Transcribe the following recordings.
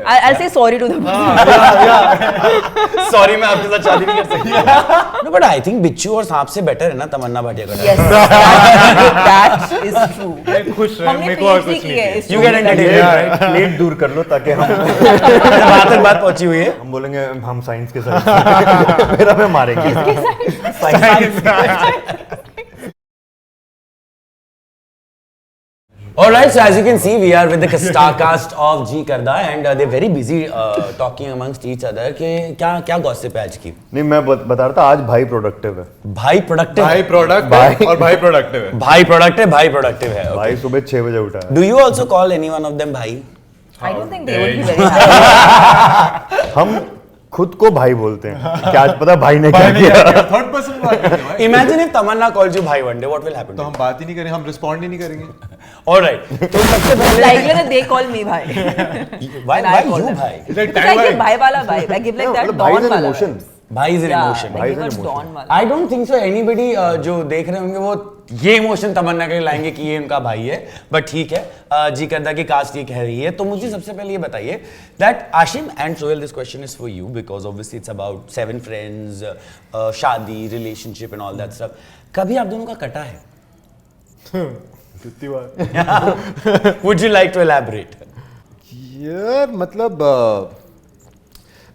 I'll say sorry to the person. Sorry, मैं आपके साथ शादी नहीं कर सकती. No, but I think बिच्छू और सांप से better है ना तमन्ना भाटिया का. Yes, that is true. खुश रहे, हमने मेरे को और PhD कुछ की नहीं है चाहिए. इस You get entertained. प्लेट दूर कर लो ताकि हम बात तक बात पहुंची हुई है. हम बोलेंगे हम साइंस के साथ फिर हमें मारेंगे. Alright, so as you can see, we are with the star cast of Jee Karda and they're very busy talking amongst each other. कि क्या gossip है आज की? नहीं मैं बता रहा था आज भाई प्रोडक्टिव है. भाई productive. भाई प्रोडक्ट है और भाई प्रोडक्टिव है. भाई productive है. Okay. भाई सुबह 6 बजे उठा है. Do you also call any one of them भाई? I don't think they would be very happy. हम खुद को भाई बोलते हैं. क्या आज पता भाई ने क्या किया? थर्ड पर्सन बात नहीं है. Imagine if Tamannaah calls you भाई one day, what will happen? तो हम बात ही नहीं करेंगे, हम रिस्पॉन्ड ही नहीं करेंगे. Alright. तो सबसे पहले Likely that they call me bhai. why And I call you them. भाई? Because I give bhai wala vibe. I give like that भाई don is an wala emotion. vibe. भाई is an Yeah, emotion. like भाई give is us an don wala. I don't think so anybody जो देख रहे होंगे वो ये emotion तमन्ना के लिए लाएंगे कि ये उनका भाई है, बट ठीक है. जी करदा की कास्ट ये कह रही है. तो मुझे सबसे पहले ये बताइए that Aashim and Suhail, this question is for you because obviously it's about 7 friends, शादी, relationship and all that stuff. कभी आप दोनों का कटा है? कितनी बार? Would you like to elaborate? यार मतलब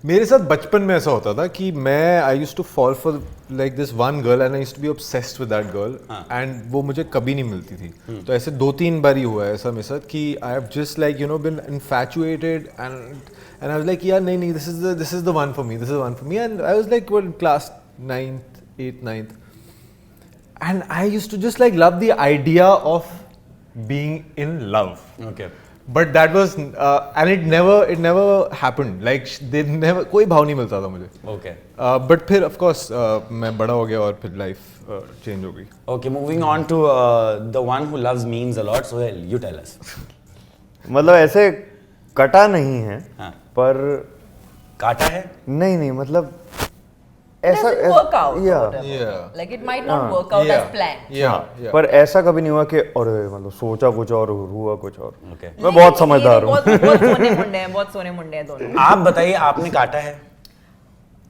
मेरे साथ बचपन में ऐसा होता था कि मैं I used to fall for like this one girl and I used to be obsessed with that girl and वो मुझे कभी नहीं मिलती थी. तो ऐसे 2-3 बार ही हुआ है ऐसा मेरे साथ कि I have just like you know been infatuated and I was like यार नहीं this is the one for me and I was like in class 8th 9th and I used to just like love the idea of being in love. Okay. But that was and it never happened. Like they never कोई भाव नहीं मिलता था मुझे. Okay. But फिर of course मैं बड़ा हो गया और फिर life change हो गई. Okay, moving on to the one who loves memes a lot. Suhail, you tell us. मतलब ऐसे कटा नहीं है. हाँ. पर काटा है? नहीं मतलब It doesn't work out. Yeah. Like it might not work out as planned. Yeah. पर ऐसा कभी नहीं हुआ कि अरे मतलब सोचा कुछ और हुआ कुछ और. Okay. मैं बहुत समझदार हूँ. बहुत सोने मुंडे हैं दोनों. आप बताइए आपने काटा है?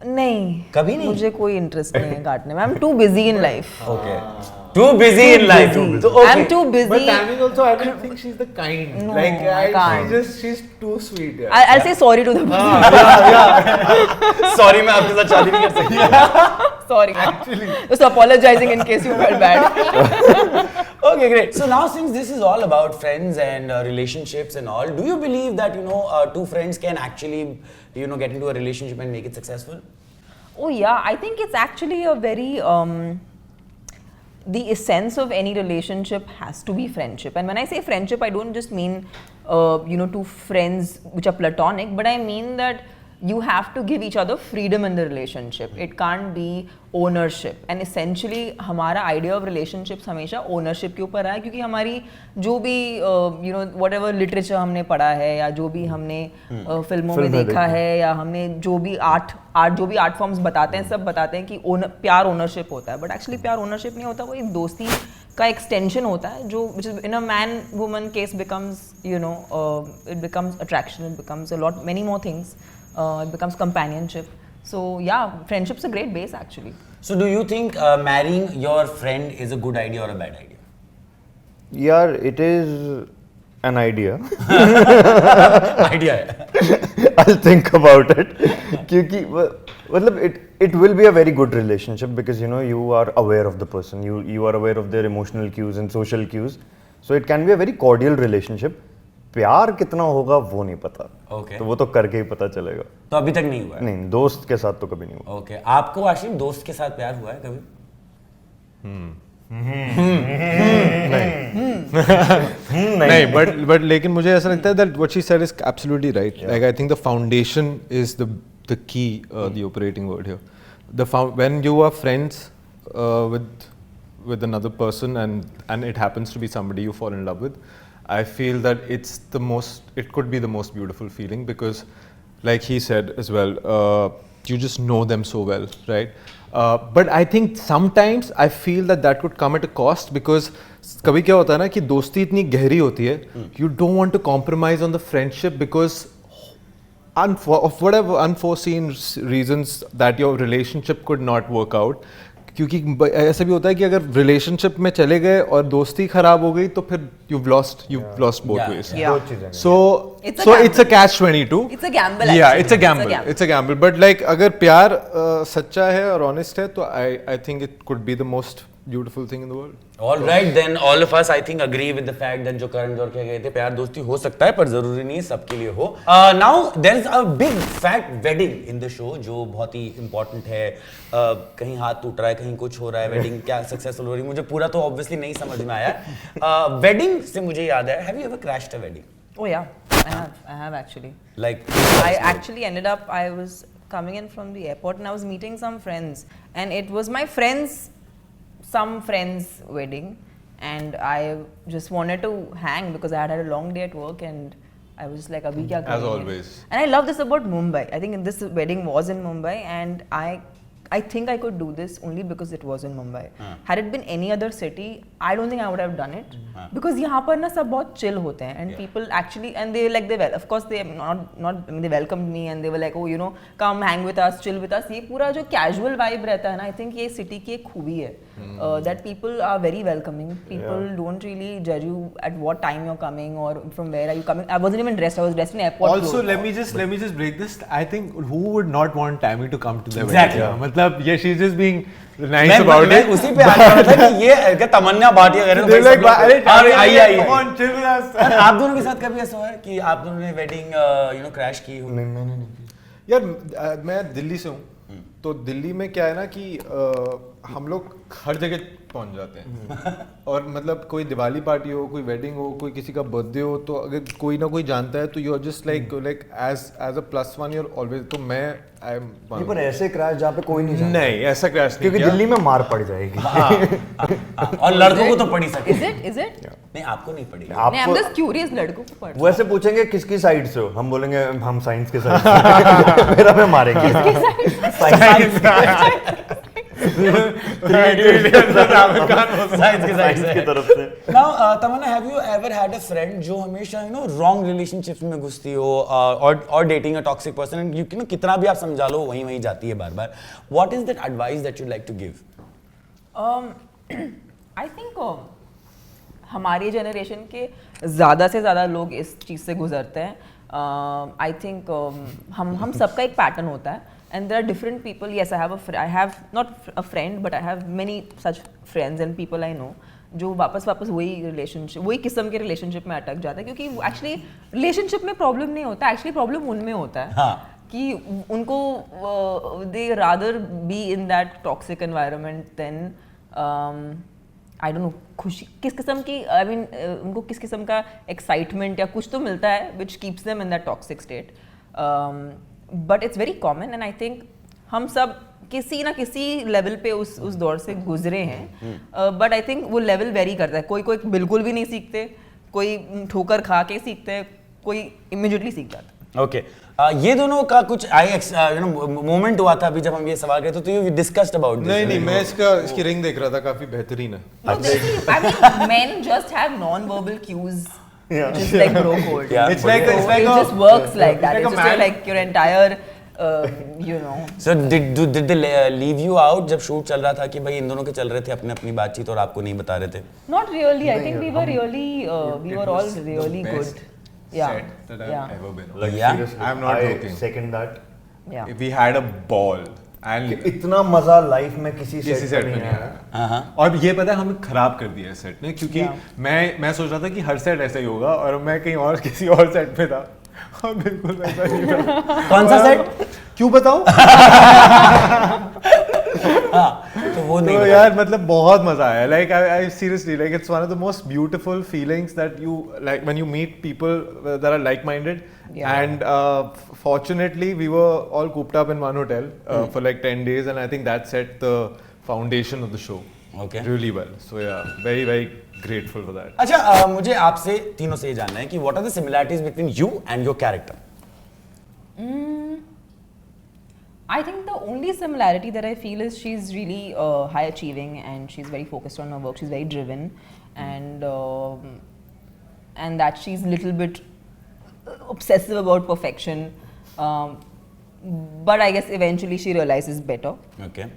नहीं. कभी नहीं? मुझे कोई इंटरेस्ट नहीं है काटने में. I'm too busy in life. Okay. Too busy in life. busy. तो okay. I'm too busy. But Tammy also, I don't think she's the kind. No, like I can't. she's too sweet. Yeah. I'll say sorry to the person. Sorry, मैं आपके साथ शादी नहीं कर सकती. Sorry. Actually. Just apologizing in case you felt bad. Okay, great. So now since this is all about friends and relationships and all, do you believe that two friends can actually get into a relationship and make it successful? Oh yeah, I think it's actually a very the essence of any relationship has to be friendship. And when I say friendship, I don't just mean two friends which are platonic, but I mean that you have to give each other freedom in the relationship. It can't be ownership. And essentially हमारा idea of relationships हमेशा ownership के ऊपर है, क्योंकि हमारी जो भी whatever literature हमने पढ़ा है या जो भी हमने फिल्मों में देखा है या हमने जो भी आर्ट फॉर्म्स बताते हैं, सब बताते हैं कि प्यार ओनरशिप होता है. बट एक्चुअली प्यार ओनरशिप नहीं होता, वो एक दोस्ती का एक्सटेंशन होता है जो which is in a man woman case becomes it becomes attraction, it becomes a lot many more things. It becomes companionship. So yeah, friendship's a great base actually. So do you think marrying your friend is a good idea or a bad idea? यार it is an idea. Idea है. I'll think about it. क्योंकि मतलब it will be a very good relationship because you are aware of the person, you are aware of their emotional cues and social cues, so it can be a very cordial relationship. प्यार कितना होगा वो नहीं पता. Okay. तो वो तो करके ही पता चलेगा. तो अभी तक नहीं हुआ है? नहीं, दोस्त के साथ तो कभी नहीं हुआ. Okay. आपको आशिम दोस्त के साथ प्यार हुआ है कभी? नहीं, but लेकिन मुझे ऐसा लगता है that what she said is absolutely right. Like I think the foundation is the key, the operating word here. When you are friends with another person and it happens to be somebody you fall in love with, I feel that it could be the most beautiful feeling because like he said as well, you just know them so well, right? But I think sometimes I feel that could come at a cost because कभी क्या होता है ना कि दोस्ती इतनी गहरी होती है, you don't want to compromise on the friendship because of whatever unforeseen reasons that your relationship could not work out. क्योंकि ऐसा भी होता है कि अगर रिलेशनशिप में चले गए और दोस्ती खराब हो गई तो फिर you've lost both ways. Yeah. So it's a catch-22. It's a gamble. Yeah, actually. it's a gamble. But like अगर प्यार सच्चा है और honest है तो I think it could be the most beautiful thing in the world. All right, then all of us I think agree with the fact that जो करण जोहर कह गए थे प्यार दोस्ती हो सकता है पर जरूरी नहीं है सबके लिए हो. Now there is a big fat wedding in the show जो बहुत ही important है. कहीं हाथ टूट रहा है कहीं कुछ हो रहा है wedding क्या successful हो रही है मुझे पूरा तो obviously नहीं समझ में आया. Wedding से मुझे याद है have you ever crashed a wedding? Oh yeah, I have actually. Like I actually ended up, I was coming in from the airport and I was meeting some friends and it was my some friend's wedding and I just wanted to hang because I had a long day at work and I was just like abhi kya karenge? As always. And I love this about Mumbai. I think this wedding was in Mumbai and I think I could do this only because it was in Mumbai. Had it been any other city, I don't think I would have done it because यहाँ पर ना सब बहुत chill होते हैं and people actually and they like of course they not I mean, they welcomed me and they were like oh you know come hang with us chill with us ये पूरा जो casual vibe रहता है ना I think ये city की एक खूबी है that people are very welcoming. People don't really judge you at what time you're coming or from where are you coming. I wasn't even dressed. I was dressed in airport Also, clothes. let me just break this. I think who would not want Tammy to come to the Exactly. wedding? मतलब yeah, she's just being nice about मैं it. उसी पे आने वाला था कि ये तमन्ना भाटिया कह रहे They're like, अरे आइए come on, chill with us. आप दोनों के साथ कभी ऐसा हुआ है कि आप दोनों ने वेडिंग यू नो क्रैश की हो? नहीं मैंने नहीं की. यार मैं दिल्ली से हूँ तो दिल्ली में क्या है ना कि हम लोग हर जगह पहुंच जाते हैं और मतलब कोई दिवाली पार्टी हो कोई वेडिंग हो कोई किसी का बर्थडे हो तो अगर कोई ना कोई जानता है तो you are just like as a +1 you are always. तो मैं आई एम पर ऐसे क्रैश जहाँ पे कोई नहीं जानता. नहीं ऐसा क्रैश क्योंकि दिल्ली में मार पड़ जाएगी. और लड़कों को तो पड़ी सके. Is it? नहीं आपको नहीं पड़ी. नहीं, I'm just curious लड़कों को पढ़. वो ऐसे पूछेंगे किसकी साइड से हो हम बोलेंगे हम साइंस के साइड से. मेरा में मारेंगे. साइंस की तरफ से. Now, Tamannaah, have you ever had a friend जो हमेशा you know wrong relationships में घुसती हो और dating a toxic person and you know कितना भी आप समझा लो वहीं जाती है बार-बार. What is that advice that you'd like to give? I think हमारी जनरेशन के ज़्यादा से ज़्यादा लोग इस चीज़ से गुजरते हैं. I think हम सबका एक पैटर्न होता है. And there are different people. Yes, I have not a friend, but I have many such friends and people I know जो वापस वही रिलेशनशिप वही किस्म के रिलेशनशिप में अटक जाता है क्योंकि एक्चुअली रिलेशनशिप में प्रॉब्लम नहीं होता एक्चुअली प्रॉब्लम उनमें होता है कि उनको they rather be in that toxic environment than I don't know खुशी किस किस्म की आई मीन उनको किस किस्म का एक्साइटमेंट या कुछ तो मिलता है which keeps them in that toxic state. But it's very common and I think हम सब किसी ना किसी लेवल पे उस दौर से गुजरे हैं. बट आई थिंक वो लेवल वेरी करता है. कोई बिल्कुल भी नहीं सीखते, कोई ठोकर खा के सीखते हैं, कोई इमीडिएटली सीख जाता है. ओके ये दोनों का कुछ मोमेंट हुआ था अभी जब हम ये सवाल करते तो यू डिस्कस्ड अबाउट दिस. नहीं मैं इसकी रिंग देख रहा था काफी बेहतरीन है. I mean, men just have non-verbal cues. Which is like bro code. Yeah. It's like it just works like that. It's just like your entire you know. So did they leave you out जब shoot चल रहा था कि भाई इन दोनों के चल रहे थे अपनी बातचीत और आपको नहीं बता रहे थे? Not really. I think we were really we were all really good. Yeah. Set that I've ever been on. Like Yeah. seriously, I'm not I joking. second that. Yeah. We had a ball and इतना मजा life में किसी किसी set set पे में नहीं आया. हाँ और ये पता है हमें खराब कर दिया सेट ने क्योंकि मैं सोच रहा था कि हर सेट ऐसा ही होगा और मैं कहीं और किसी और सेट पे था और बिल्कुल वैसा नहीं था. कौन सा सेट? क्यों बताऊं? तो वो नहीं तो यार मतलब बहुत मजा आया. Like I seriously like it's one of the most beautiful feelings that you like when you meet people that are like minded. And fortunately we were all cooped up in one hotel for like 10 days and I think that set the foundation of the show. Okay. Really well. So yeah, very very grateful for that. अच्छा मुझे आपसे तीनों से ये जानना है कि what are the similarities between you and your character? I think the only similarity that I feel is she's really high achieving and she's very focused on her work. She's very driven and that she's little bit obsessive about perfection. But I guess eventually she realizes better. Okay.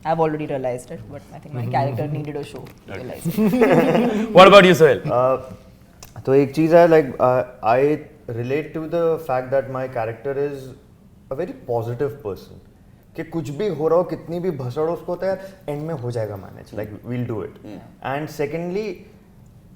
I've already realized it, but I think my character needed a show to realize it. What about you, Suhail? तो एक चीज़ है like I relate to the fact that my character is a very positive person. कि कुछ भी हो रहा हो, कितनी भी भसड़ उसको होता है, एंड में हो जाएगा manage, like we'll do it. And secondly,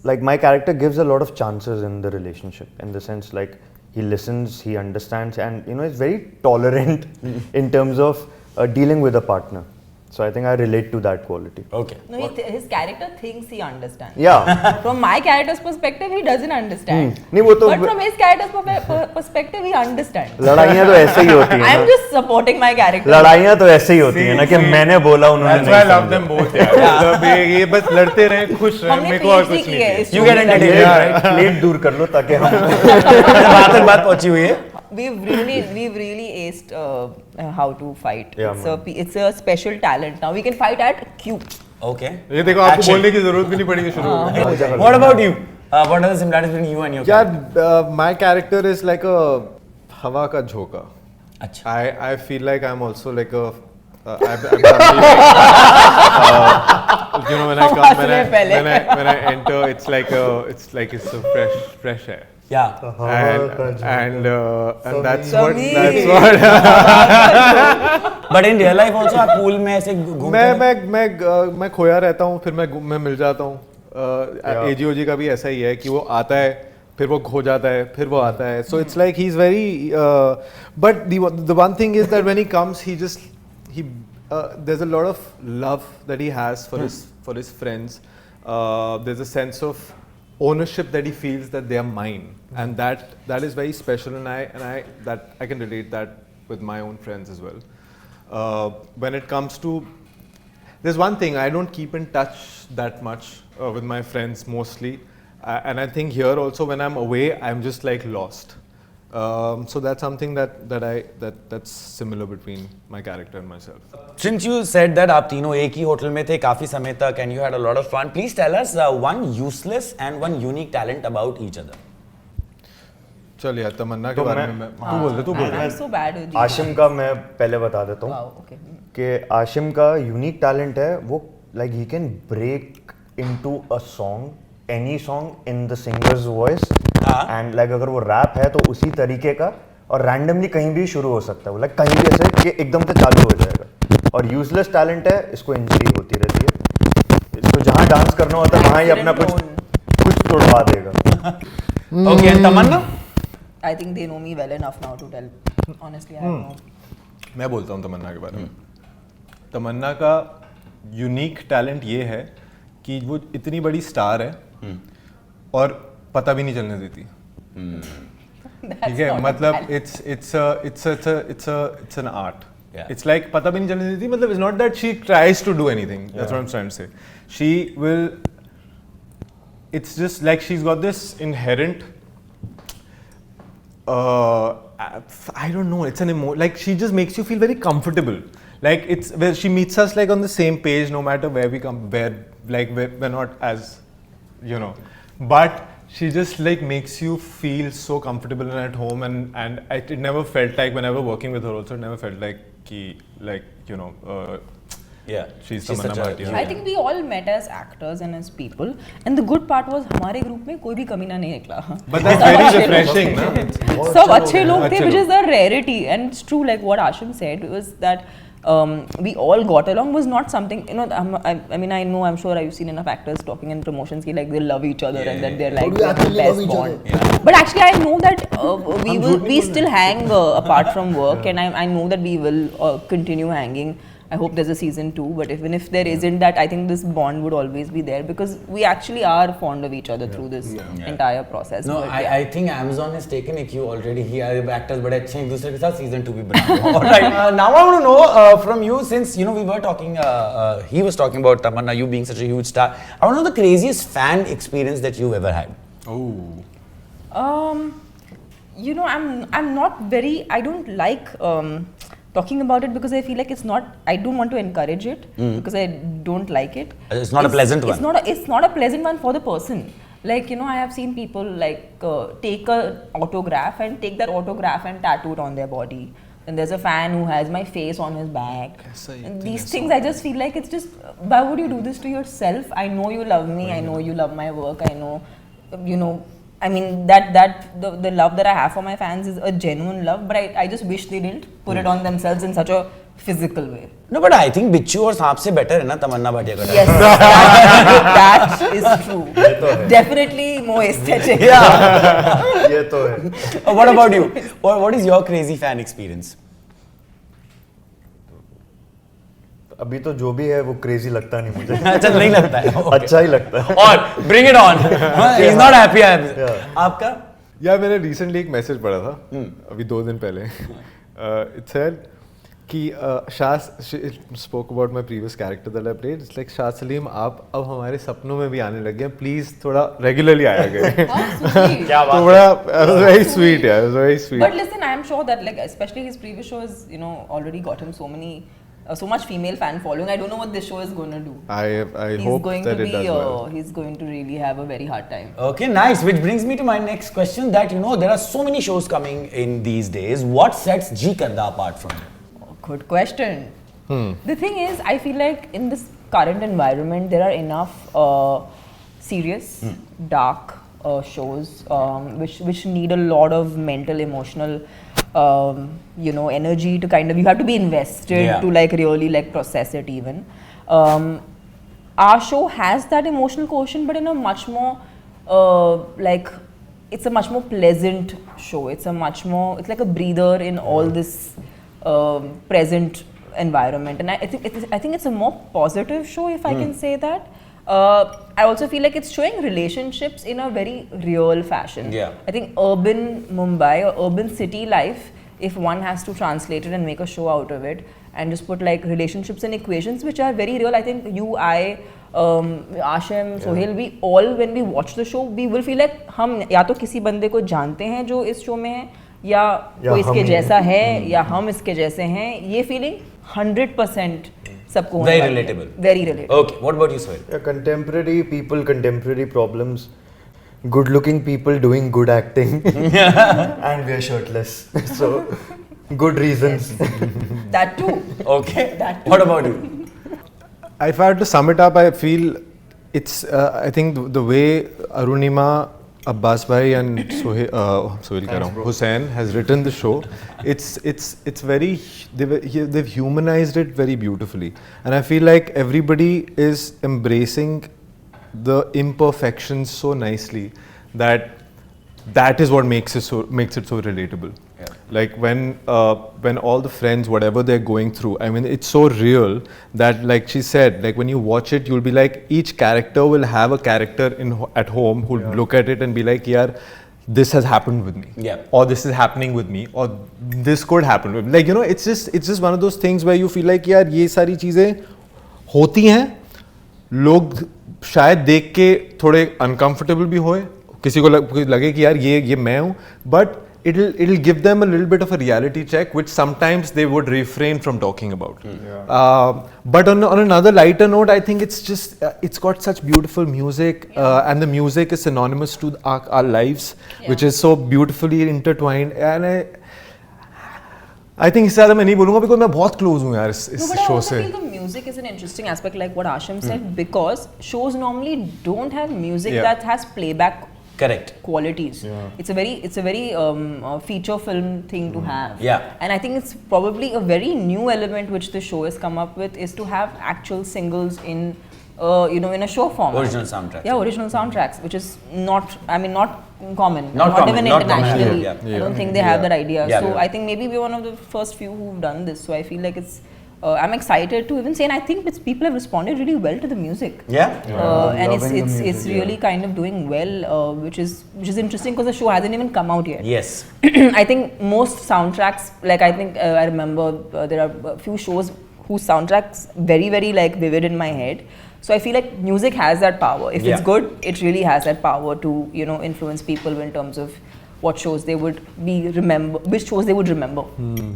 like my character gives a lot of chances in the relationship, in the sense like he listens, he understands, and you know, is very tolerant in terms of dealing with a partner. So I think I relate to that quality. Okay. No, his character thinks he understands. Yeah. From my character's perspective, he doesn't understand. नहीं वो तो But from his character's perspective, he understands. लड़ाइयाँ तो ऐसे ही होती हैं I'm ना. just supporting my character. लड़ाइयाँ तो ऐसे ही होती हैं ना कि मैंने बोला उन्होंने That's why I नहीं love समझा. them both. यार ये बस लड़ते रहे, खुश रहे, हमने मेरे को और PhD कुछ की नहीं है चाहिए. इस You show get में. entertained, right? प्लेट दूर कर लो ताकि हम बात पहुंची हुई है. We've really aced how to fight. Yeah, It's a special talent now. We can fight at Q. Okay. ये देखो आपको Action. बोलने की जरूरत भी नहीं पड़ेगी शुरू में. What about you? What are the similarities between you and your character? यार my character is like a हवा का झोंका. अच्छा. I feel like I'm also like a you know when I come when I enter it's like it's a fresh air. Yeah. And that's Sameer. But in real life also आप pool में ऐसे घूमते हैं? मैं खोया रहता हूँ फिर मैं मिल जाता हूँ. एजीओजी का भी ऐसा ही है कि वो आता है फिर वो खो जाता है फिर वो आता है. So it's like he's very but the one thing is that when he comes he there's a lot of love that he has for his friends. There's a sense of ownership that he feels that they are mine, and that is very special, and I can relate that with my own friends as well. When it comes to, there's one thing, I don't keep in touch that much with my friends mostly, and I think here also when I'm away I'm just like lost. So that's something that's similar between my character and myself. Since you said that आप तीनों एक ही hotel में थे काफी समय तक and you had a lot of fun, please tell us one useless and one unique talent about each other. चल यार तमन्ना के बारे में तू बोल I'm so bad with you. Ashim का मैं पहले बता देता Wow, हूँ okay. कि आशिम का यूनिक टैलेंट है वो like he can break into a song, any song in the singer's voice and like अगर वो रैप है तो उसी तरीके का और रैंडमली कहीं भी शुरू हो सकता है वो like कहीं भी ऐसे कि एकदम से चालू हो जाएगा. और यूजलेस टैलेंट है इसको इंजरी होती रहती है, इसको जहाँ डांस करना होता है वहाँ ही अपना कुछ तोड़वा देगा. Okay, and Tamannaah? I think they know me well enough now to tell. Honestly, I don't know. मैं बोलता हूँ तमन्ना के बारे में. तमन्ना का यूनिक टैलेंट ये है कि वो इतनी बड़ी स्टार है और पता भी नहीं चलने देती. ठीक है, मतलब it's an art. Yeah. It's like पता भी नहीं चलने देती, मतलब it's not that she tries to do anything. That's what I'm trying to say. She will. It's just like she's got this inherent. I don't know. It's an like she just makes you feel very comfortable. Like it's where she meets us like on the same page, no matter where we come. We're not as, you know, but she just like makes you feel so comfortable and at home, and it never felt like whenever working with her also, it never felt like you know. Yeah, she's such Tamannaah a- Bhatia. I think we all met as actors and as people, and the good part was हमारे group में कोई भी कमीना नहीं निकला. But that's very refreshing, ना? सब अच्छे लोग थे, अच्छे which लोग. is the rarity, and it's true. Like what Aashim said was that we all got along was not something, you know. I mean, I know, I'm sure I've seen enough actors talking in promotions ki like they love each other and that they're like they have the best bond. But actually, I know that we still hang apart from work, and I know that we will continue hanging. I hope there's a season 2, but even if there isn't that, I think this bond would always be there because we actually are fond of each other through this entire process. No, But I think Amazon has taken a cue already. He are actors बड़े अच्छे हैं एक दूसरे के साथ season 2 भी बना. Alright, now I want to know from you, since you know we were talking, he was talking about Tamannaah, you being such a huge star. I want to know the craziest fan experience that you've ever had. You know, I'm not very. I don't like talking about it because I feel like it's not. I don't want to encourage it because I don't like it. It's not a pleasant one. It's not a pleasant one for the person. Like, I have seen people like take a autograph and take that autograph and tattoo it on their body. And there's a fan who has my face on his back. And these things, I just feel like it's just, why would you do this to yourself? I know you love me. I know you love my work. I know, I mean, the love that I have for my fans is a genuine love. But I just wish they didn't put it on themselves in such a physical way. No, but I think बिच्छू और सांप से better है ना तमन्ना भाटिया का. Yes, that is true. Definitely more aesthetic. Yeah. ये तो है. What about you? What is your crazy fan experience? अभी तो जो भी है वो क्रेजी लगता नहीं मुझे. अच्छा नहीं लगता है. Okay. अच्छा ही लगता है. और bring it on. He's not happy. आपका? यार मैंने recently एक message पढ़ा था अभी 2 दिन पहले. It said कि Shah spoke about my previous character that I played. It's like Shah Salim आप अब हमारे सपनों में भी आने लगे हैं. Please थोड़ा regularly आया करें. क्या बात तो बड़ा very sweet यार. It was very sweet. But listen, I am sure that like especially his previous show has already got him so much female fan following. I don't know what this show is going to do. I He's hope going that to it be does well. he's going to really have a very hard time. Okay, nice. Which brings me to my next question. That there are so many shows coming in these days. What sets Jee Karda apart from them? Good question. The thing is, I feel like in this current environment, there are enough serious, dark shows which need a lot of mental, emotional, energy to kind of, you have to be invested to like really like process it even. Our show has that emotional quotient, but in a much more it's a much more pleasant show. It's like a breather in all this present environment, and I think it's a more positive show, if I can say that. I also feel like it's showing relationships in a very real fashion. Yeah. I think urban Mumbai or urban city life, if one has to translate it and make a show out of it and just put like relationships and equations which are very real. I think you, I, Aashim, Suhail, we all, when we watch the show, we will feel like हम या तो किसी बंदे को जानते हैं जो इस शो में है, या कोई इसके जैसा है, या हम इसके जैसे हैं. ये फीलिंग 100% सबको Very relatable. Very relatable. Okay, what about you, Suhail? Yeah, contemporary people, contemporary problems, good-looking people doing good acting, and we are shirtless. So, good reasons. That too. Okay. That too. What about you? If I had to sum it up, I feel it's. I think the way Arunima, Abbas Bhai and Hussain has written the show, it's very, they've humanized it very beautifully, and I feel like everybody is embracing the imperfections so nicely that is what makes it so relatable. Yeah. Like when all the friends, whatever they're going through, I mean, it's so real that, like she said, like when you watch it, you'll be like, each character will have a character at home who'll look at it and be like, yaar, this has happened with me, or this is happening with me, or this could happen with me. Like, it's just one of those things where you feel like, yaar, ये सारी चीजें होती हैं, लोग शायद देख के थोड़े uncomfortable भी होए, किसी को लगे कि यार ये मैं हूँ, but it'll give them a little bit of a reality check, which sometimes they would refrain from talking about. But on another lighter note, I think it's just it's got such beautiful music, and the music is synonymous to our lives, which is so beautifully intertwined. And I think इससे ज़्यादा मैं नहीं बोलूँगा because मैं बहुत close हूँ यार इस show से. I feel the music is an interesting aspect, like what Aashim said, because shows normally don't have music that has playback. Correct. Qualities. Yeah. It's a very feature film thing to have. Yeah. And I think it's probably a very new element which the show has come up with, is to have actual singles in in a show format. Original soundtracks. Yeah, original soundtracks, which is not common. Not even common, internationally. yeah. I don't think they have that idea. Yeah. So I think maybe we're one of the first few who've done this. So I feel like it's. I'm excited to even say, and I think people have responded really well to the music. And it's really kind of doing well, which is interesting because the show hasn't even come out yet. Yes. I think most soundtracks, like I think I remember there are a few shows whose soundtracks very, very like vivid in my head. So I feel like music has that power. If it's good, it really has that power to influence people in terms of what shows they would which shows they would remember.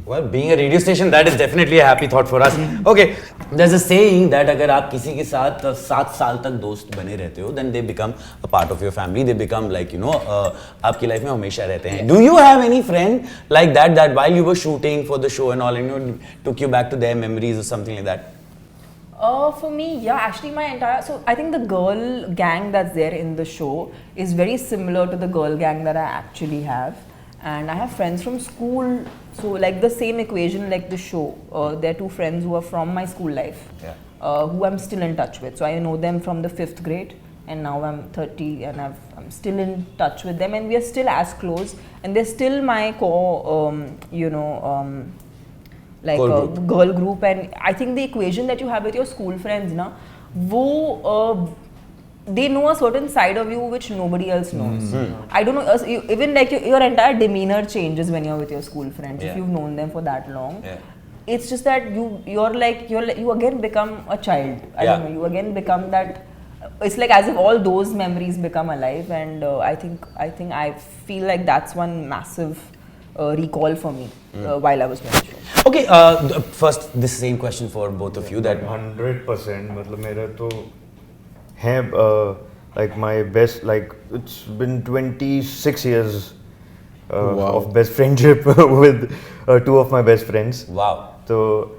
Well, being a radio station, that is definitely a happy thought for us. Okay, there's a saying that अगर आप किसी के साथ 7 साल तक दोस्त बने रहते हो, then they become a part of your family. They become like, you know, आपकी लाइफ में हमेशा रहते हैं. Do you have any friend like that while you were shooting for the show and all, you know, took you back to their memories or something like that? For me, yeah, actually so I think the girl gang that's there in the show is very similar to the girl gang that I actually have. And I have friends from school, so like the same equation like the show. There are 2 friends who are from my school life, who I'm still in touch with. So I know them from the 5th grade, and now I'm 30 and I'm still in touch with them, and we are still as close, and they're still my like girl group. And I think the equation that you have with your school friends, na, they know a certain side of you which nobody else knows. I don't know, even like your entire demeanor changes when you're with your school friends, if you've known them for that long. It's just that you again become a child. I don't know, you again become that. It's like as if all those memories become alive, and I think I feel like that's one massive recall for me while I was doing the show. Okay, first this same question for both of you. That 100%. मतलब मेरा तो है like my best, like it's been 26 years of best friendship with 2 of my best friends. Wow. So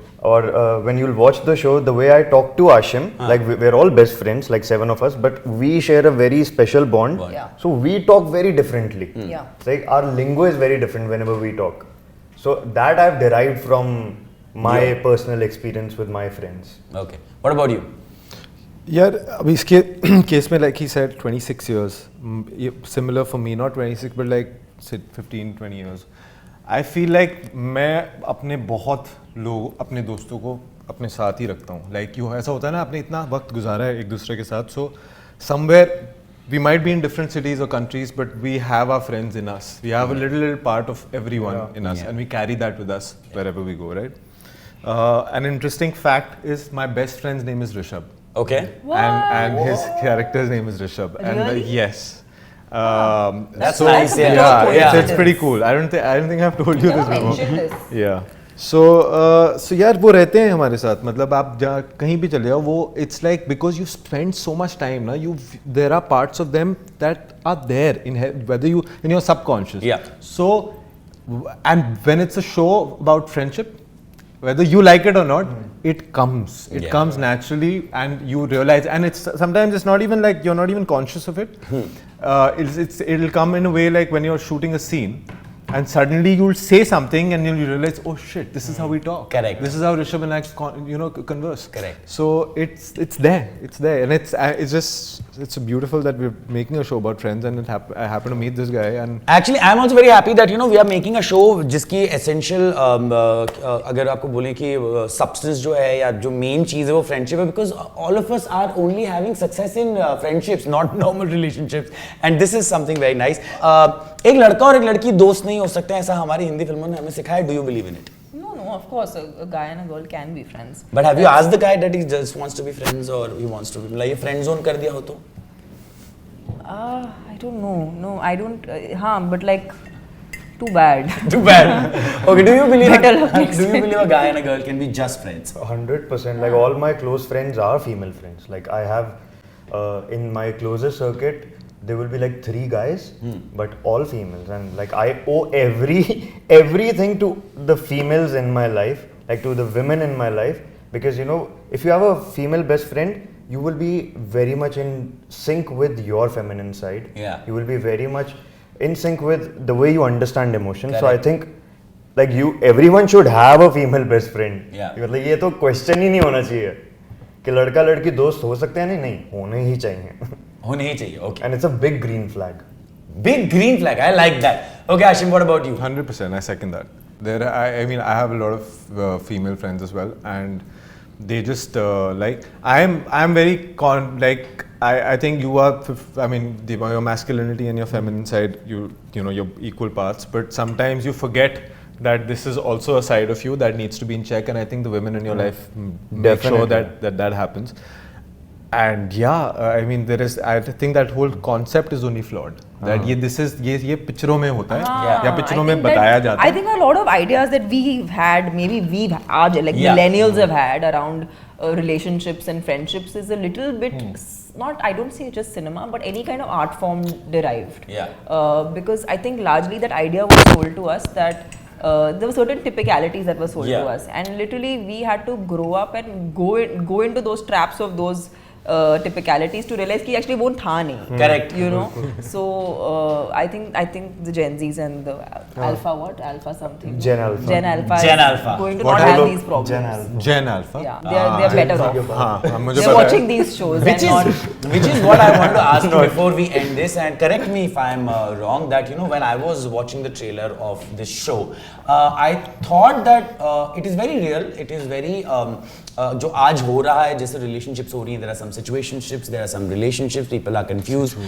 when you'll watch the show, the way I talk to Aashim, like we're all best friends, like 7 of us, but we share a very special bond. So we talk very differently. It's like our lingo is very different whenever we talk. So that I've derived from my personal experience with my friends. Okay. What about you? यार अभी इसके case में like he said 26 years, similar for me, not 26 but like 15-20 years. I feel like मैं अपने बहुत लोग अपने दोस्तों को अपने साथ ही रखता हूँ. Like you ऐसा होता है ना, आपने इतना वक्त गुजारा है एक दूसरे के साथ, so somewhere we might be in different cities or countries, but we have our friends in us. We have a little part of everyone in us, and we carry that with us wherever we go, right? An interesting fact is my best friend's name is Rishabh. Okay. And his character's name is Rishabh. Really? And yes. That's so nice. it's pretty cool. I don't think I've told you this before. Mentioned this. Yeah. So यार वो रहते हैं हमारे साथ, मतलब आप जहाँ कहीं भी चले जाओ, वो it's like because you spend so much time ना, there are parts of them that are there whether you in your subconscious. Yeah. So and when it's a show about friendship, whether you like it or not, it comes naturally, and you realize, and it's sometimes it's not even like you're not even conscious of it. It'll come in a way like when you're shooting a scene, and suddenly you'll say something and you'll realize, oh shit, this is how we talk. Correct. This is how Rishabh and I converse. Correct. So it's there, and it's beautiful that we're making a show about friends, and I happen to meet this guy. And actually, I'm also very happy that we are making a show जिसकी essential अगर आपको बोलें कि substance जो है या जो main चीज़ है वो friendship है, because all of us are only having success in friendships, not normal relationships, and this is something very nice. एक लड़का और एक लड़की दोस्त नहीं हो सकते, ऐसा हमारी हिंदी फिल्मों ने हमें सिखाया. Do you believe in it? No, of course, a guy and a girl can be friends. But have you asked the guy that he just wants to be friends, or he wants to be like friend zone कर दिया हो तो? I don't know. No, I don't. But like, too bad. Too bad. Okay, do you believe a guy and a girl can be just friends? 100%. Like all my close friends are female friends. Like I have in my closest circuit, there will be like 3 guys, but all females, and like I owe everything to the females in my life, like to the women in my life, because if you have a female best friend, you will be very much in sync with your feminine side. Yeah. You will be very much in sync with the way you understand emotion. Correct. So I think like everyone should have a female best friend. Yeah. मतलब ये तो question ही नहीं होना चाहिए कि लड़का लड़की दोस्त हो सकते हैं, नहीं होने ही चाहिए. होने ही चाहिए. Okay. And it's a big green flag. Big green flag. I like that. Okay, Aashim, what about you? 100%, I second that. I mean, I have a lot of female friends as well, and they just like I'm very I think you are. I mean, your masculinity and your feminine side, you're equal parts. But sometimes you forget that this is also a side of you that needs to be in check, and I think the women in your life make sure that happens. And yeah, I mean, I think that whole concept is only flawed. that ये पिक्चरों में होता है हाँ, या पिक्चरों I में think that- बताया जाता I है. think a lot of ideas that we've had, maybe आज like Yeah. millennials have had around relationships and friendships is a little bit not, I don't say just cinema, but any kind of art form derived. Yeah. Because I think largely that idea was sold to us that there were certain typicalities that were sold Yeah. to us, and literally we had to grow up and go into those traps of those typicalities to realize कि actually वो था नहीं. Correct. You know, so I think the Gen Zs and the alpha something. Gen Alpha. Gen Alpha. Gen is Alpha. Going to What not are have those? these problems. Gen Alpha. Gen Alpha. Yeah, they're better off. हाँ, मुझे They're पता है. watching these shows Which and is not. which is what I want to ask you before we end this, and correct me if I'm wrong, that when I was watching the trailer of this show, I thought that it is very real, it is very जो आज हो रहा है जैसे relationships हो रही हैं, there are some situationships, there are some relationships, people are confused,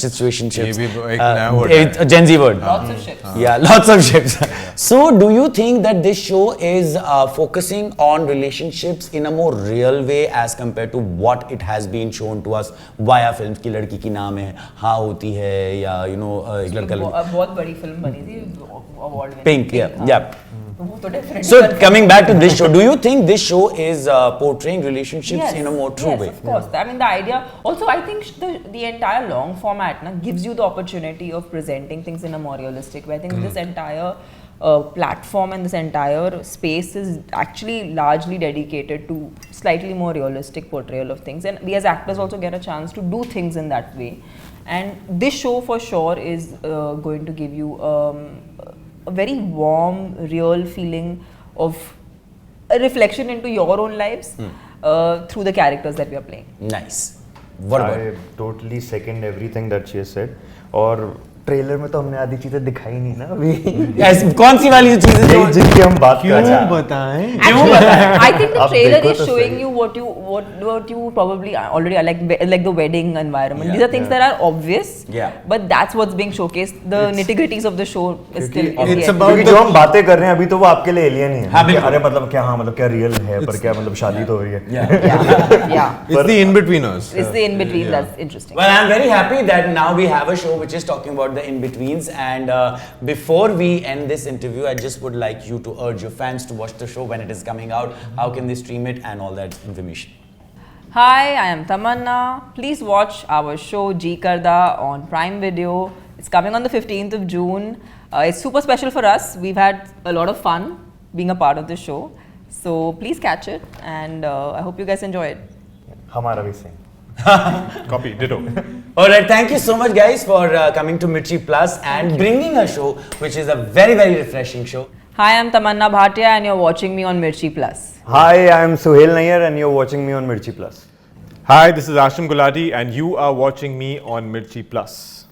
situationships, ये भी एक नया word है. a Gen Z word. Lots of ships. Yeah, lots of ships. So, do you think that this show is focusing on relationships in a more real way as compared to what it has been shown to us via films? की लड़की की नाम है, हाँ होती है, या एक लड़का बहुत बड़ी फिल्म बनी थी award winning. Pink, yeah. वो तो definitely So, confirmed. coming back to this show, do you think this show is portraying relationships in a more true yes, way? Of course. I mean, the idea. Also, I think the entire long format gives you the opportunity of presenting things in a more realistic way. I think this entire platform and this entire space is actually largely dedicated to slightly more realistic portrayal of things, and we as actors also get a chance to do things in that way. And this show for sure is going to give you a very warm, real feeling of a reflection into your own lives through the characters that we are playing. Nice. What about? I totally second everything that she has said. और trailer में तो हमने आधी चीजें दिखाई नहीं ना अभी. Yes, कौन सी वाली चीजें जो जिनकी हम बात कर रहे क्यों हैं. बताएं? I think the आप trailer देखो is तो showing सही. you what you probably already are, like the wedding environment. Yeah. These are things that are obvious. Yeah. But that's what's being showcased. The nitty-gritties of the show is still it's obvious. about- क्योंकि जो हम बातें कर रहे हैं अभी तो वो आपके लिए एलियन ही है. हाँ, कि बिल्कुल. अरे मतलब क्या, हाँ मतलब क्या रियल है, पर क्या मतलब शादी तो हो रही है. yeah. It's the in-betweeners. It's the in-between that's interesting. Well, I'm very happy that now we have a show which is talking about the in-betweens. And before we end this interview, I just would like you to urge your fans to watch the show when it is coming out. How can they stream it and all that information? Hi, I am Tamannaah. Please watch our show Jee Karda on Prime Video. It's coming on the 15th of June. It's super special for us. We've had a lot of fun being a part of the show. So please catch it, and I hope you guys enjoy it. हमारा भी same. Copy, ditto. Alright, thank you so much guys for coming to Mirchi Plus and bringing a show which is a very, very refreshing show. Hi, I'm Tamannaah Bhatia, and you're watching me on Mirchi Plus. Hi, I am Suhail Nayyar and you're watching me on Mirchi Plus. Hi, this is Aashim Gulati and you are watching me on Mirchi Plus.